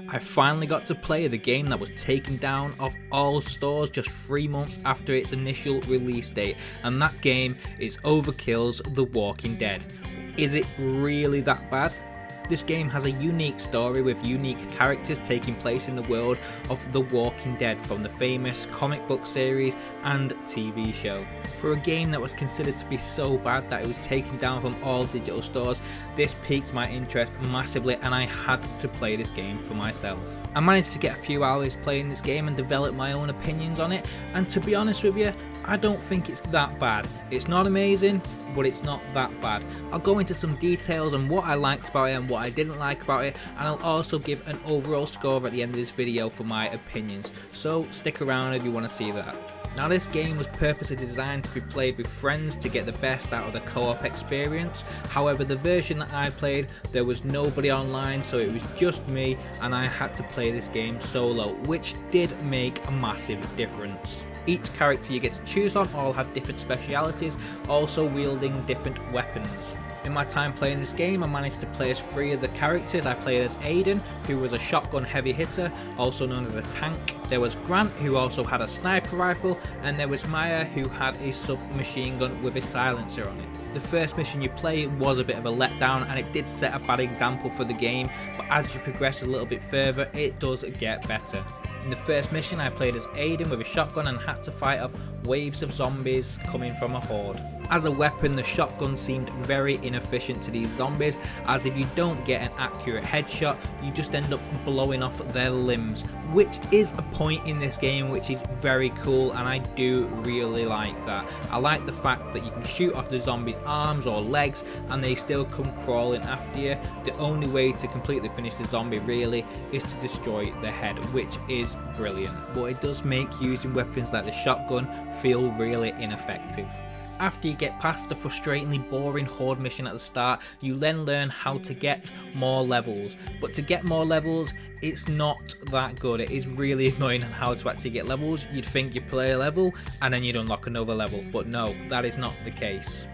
I finally got to play the game that was taken down off all stores just 3 months after its initial release date, and that game is Overkill's The Walking Dead. Is it really that bad? This game has a unique story with unique characters taking place in the world of The Walking Dead from the famous comic book series and TV show. For a game that was considered to be so bad that it was taken down from all digital stores, this piqued my interest massively and I had to play this game for myself. I managed to get a few hours playing this game and develop my own opinions on it, and to be honest with you, I don't think it's that bad. It's not amazing, but it's not that bad. I'll go into some details on what I liked about it and what I didn't like about it, and I'll also give an overall score at the end of this video for my opinions, so stick around if you want to see that. Now, this game was purposely designed to be played with friends to get the best out of the co-op experience. However, the version that I played, there was nobody online, so it was just me and I had to play this game solo, which did make a massive difference. Each character you get to choose on all have different specialities, also wielding different weapons. In my time playing this game, I managed to play as 3 of the characters. I played as Aiden, who was a shotgun heavy hitter, also known as a tank. There was Grant, who also had a sniper rifle, and there was Maya, who had a submachine gun with a silencer on it. The first mission you play was a bit of a letdown, and it did set a bad example for the game, but as you progress a little bit further, it does get better. In the first mission, I played as Aiden with a shotgun and had to fight off waves of zombies coming from a horde. As a weapon, the shotgun seemed very inefficient to these zombies, as if you don't get an accurate headshot, you just end up blowing off their limbs, which is a point in this game which is very cool, and I do really like that. I like the fact that you can shoot off the zombies' arms or legs and they still come crawling after you. The only way to completely finish the zombie really is to destroy their head, which is brilliant, but it does make using weapons like the shotgun feel really ineffective. After you get past the frustratingly boring horde mission at the start, you then learn how to get more levels. But to get more levels, it's not that good. It is really annoying on how to actually get levels. You'd think you play a level and then you'd unlock another level, but no, that is not the case.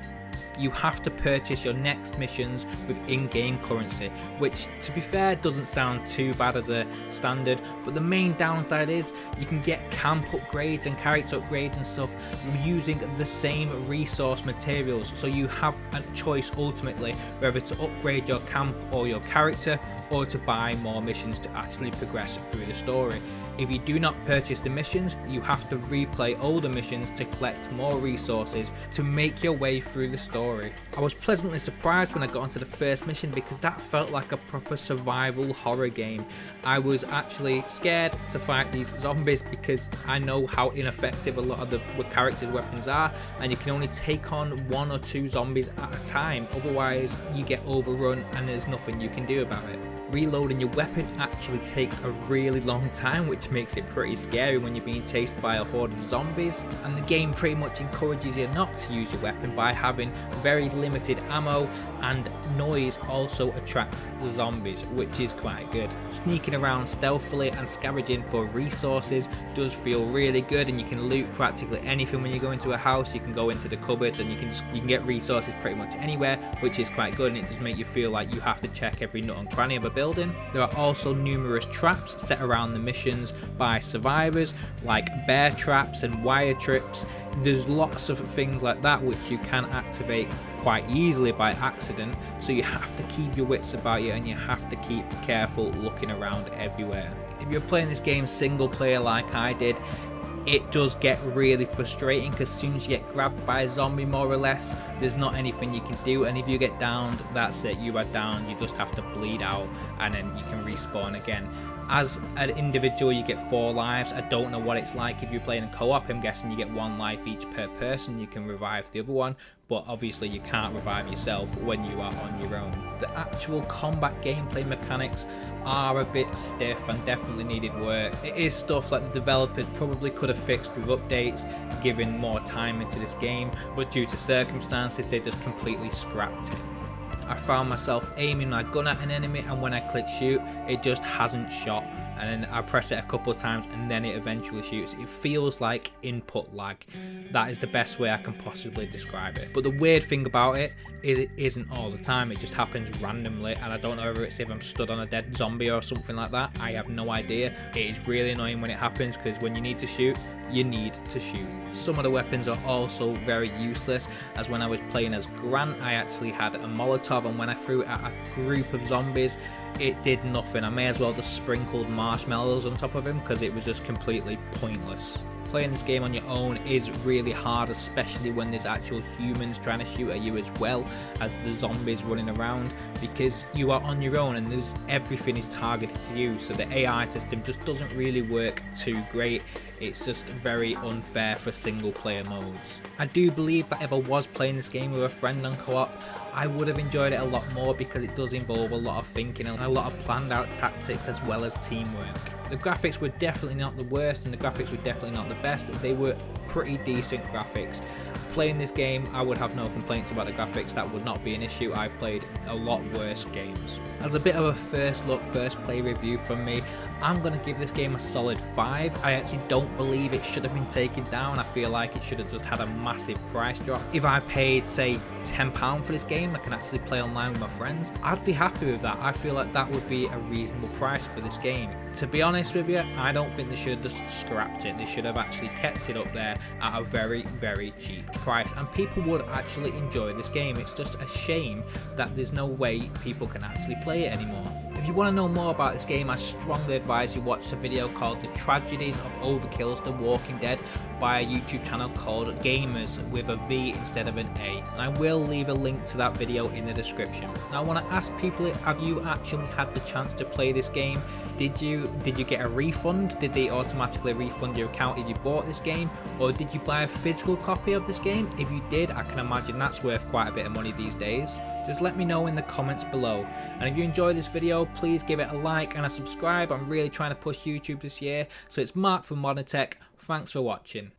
You have to purchase your next missions with in-game currency, which to be fair doesn't sound too bad as a standard, but the main downside is you can get camp upgrades and character upgrades and stuff using the same resource materials, so you have a choice ultimately whether to upgrade your camp or your character or to buy more missions to actually progress through the story. If you do not purchase the missions, you have to replay older missions to collect more resources to make your way through the story. I was pleasantly surprised when I got onto the first mission because that felt like a proper survival horror game. I was actually scared to fight these zombies because I know how ineffective a lot of the characters' weapons are, and you can only take on 1 or 2 zombies at a time, otherwise you get overrun and there's nothing you can do about it. Reloading your weapon actually takes a really long time, which makes it pretty scary when you're being chased by a horde of zombies, and the game pretty much encourages you not to use your weapon by having very limited ammo, and noise also attracts the zombies, which is quite good. Sneaking around stealthily and scavenging for resources does feel really good, and you can loot practically anything when you go into a house. You can go into the cupboards and you can get resources pretty much anywhere, which is quite good, and it does make you feel like you have to check every nook and cranny of a building. There are also numerous traps set around the missions by survivors, like bear traps and wire trips. There's lots of things like that which you can activate quite easily by accident, so you have to keep your wits about you and you have to keep careful looking around everywhere. If you're playing this game single player like I did, it does get really frustrating because as soon as you get grabbed by a zombie, more or less, there's not anything you can do, and if you get downed, that's it, you are down. You just have to bleed out and then you can respawn again. As an individual, you get 4 lives. I don't know what it's like if you're playing a co-op. I'm guessing you get 1 life each per person. You can revive the other one, but obviously you can't revive yourself when you are on your own. The actual combat gameplay mechanics are a bit stiff and definitely needed work. It is stuff that the developers probably could have fixed with updates, given more time into this game, but due to circumstances they just completely scrapped it. I found myself aiming my gun at an enemy, and when I click shoot, it just hasn't shot, and then I press it a couple of times and then it eventually shoots. It feels like input lag. That is the best way I can possibly describe it. But the weird thing about it is it isn't all the time. It just happens randomly, and I don't know whether it's if I'm stood on a dead zombie or something like that. I have no idea. It is really annoying when it happens, because when you need to shoot, you need to shoot. Some of the weapons are also very useless, as when I was playing as Grant, I actually had a Molotov, and when I threw it at a group of zombies, it did nothing. I may as well just sprinkled marshmallows on top of him, because it was just completely pointless. Playing this game on your own is really hard, especially when there's actual humans trying to shoot at you as well as the zombies running around, because you are on your own and everything is targeted to you, so the AI system just doesn't really work too great. It's just very unfair for single player modes. I do believe that if I was playing this game with a friend on co-op, I would have enjoyed it a lot more, because it does involve a lot of thinking and a lot of planned out tactics as well as teamwork. The graphics were definitely not the worst, and the graphics were definitely not the best. They were pretty decent graphics. Playing this game, I would have no complaints about the graphics. That would not be an issue. I've played a lot worse games. As a bit of a first look, first play review from me, I'm going to give this game a solid 5. I actually don't believe it should have been taken down. I feel like it should have just had a massive price drop. If I paid, say, £10 for this game, I can actually play online with my friends, I'd be happy with that. I feel like that would be a reasonable price for this game. To be honest with you, I don't think they should have just scrapped it. They should have actually kept it up there at a very, very cheap price, and people would actually enjoy this game. It's just a shame that there's no way people can actually play it anymore. If you want to know more about this game, I strongly advise you watch a video called The Tragedies of Overkills The Walking Dead by a YouTube channel called Gamers with a V instead of an A, and I will leave a link to that video in the description. Now I want to ask people, have you actually had the chance to play this game? Did you get a refund? Did they automatically refund your account if you bought this game, or did you buy a physical copy of this game? If you did, I can imagine that's worth quite a bit of money these days. Just let me know in the comments below, and if you enjoyed this video, please give it a like and a subscribe. I'm really trying to push YouTube this year. So it's Mark from Modern Tech. Thanks for watching.